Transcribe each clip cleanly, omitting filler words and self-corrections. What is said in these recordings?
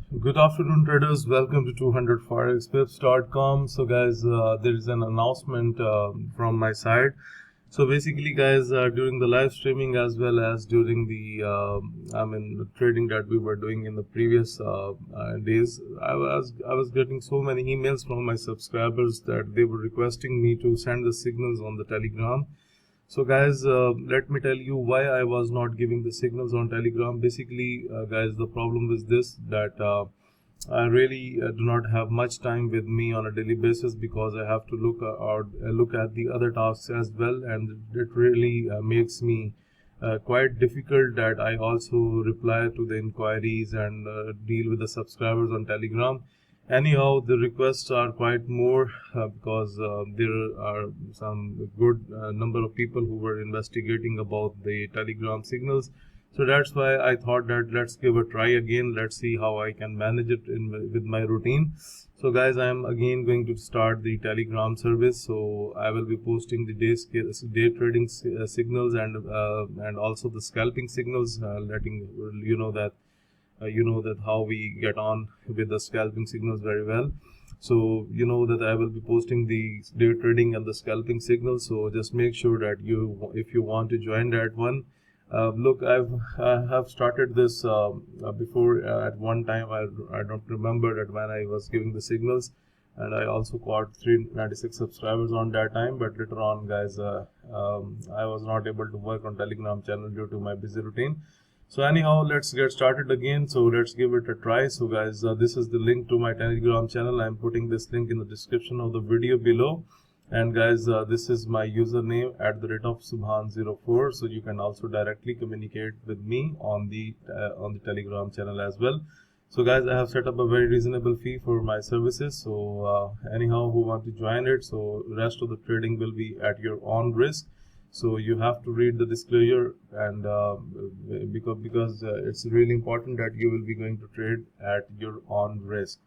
Good afternoon, traders. Welcome to 200forexpips.com. So guys, there is an announcement from my side. So basically guys, during the live streaming as well as during the the trading that we were doing in the previous days, I was getting so many emails from my subscribers that they were requesting me to send the signals on the Telegram. So guys, let me tell you why I was not giving the signals on Telegram. Basically, guys, the problem is this, that I really do not have much time with me on a daily basis because I have to look at the other tasks as well, and it really makes me quite difficult that I also reply to the inquiries and deal with the subscribers on Telegram. Anyhow, the requests are quite more because there are some good number of people who were investigating about the Telegram signals. So that's why I thought that let's give a try again. Let's see how I can manage it with my routine. So guys, I am again going to start the Telegram service. So I will be posting the day trading signals and also the scalping signals, letting you know that how we get on with the scalping signals very well. So you know that I will be posting the day trading and the scalping signals. So just make sure that if you want to join that one, look, I have started this before at one time. I don't remember that when I was giving the signals, and I also got 396 subscribers on that time. But later on, guys, I was not able to work on Telegram channel due to my busy routine. So anyhow, let's get started again. So let's give it a try. So guys, this is the link to my Telegram channel. I'm putting this link in the description of the video below. And guys, this is my username @Subhan04. So you can also directly communicate with me on the Telegram channel as well. So guys, I have set up a very reasonable fee for my services. So anyhow, who want to join it? So rest of the trading will be at your own risk. So you have to read the disclosure, and because it's really important that you will be going to trade at your own risk.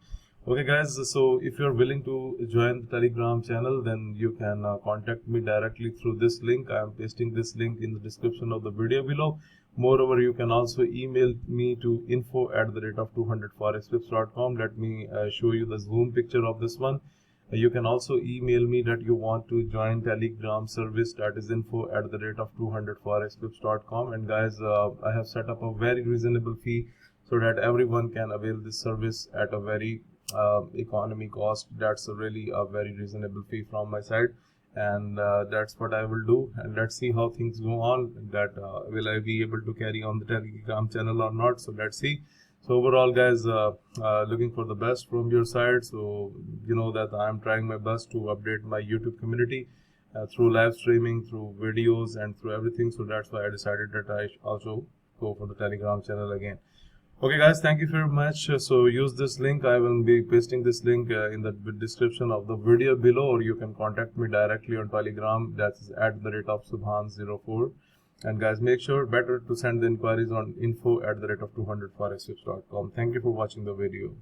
Okay guys, so if you're willing to join the Telegram channel, then you can contact me directly through this link. I am pasting this link in the description of the video below. Moreover, you can also email me to info@200forexpips.com. Let me show you the zoom picture of this one. You can also email me that you want to join Telegram service, that is info@200forexpips.com. And guys, I have set up a very reasonable fee so that everyone can avail this service at a very economy cost. That's really a very reasonable fee from my side, and that's what I will do. And let's see how things go on, that will I be able to carry on the Telegram channel or not. So let's see. So overall guys, looking for the best from your side. So you know that I'm trying my best to update my YouTube community through live streaming, through videos, and through everything. So that's why I decided that I also go for the Telegram channel again. Okay guys, thank you very much. So use this link. I will be pasting this link in the description of the video below, or you can contact me directly on Telegram. That's @Subhan04. And guys, make sure better to send the inquiries on info@200forexpips.com. Thank you for watching the video.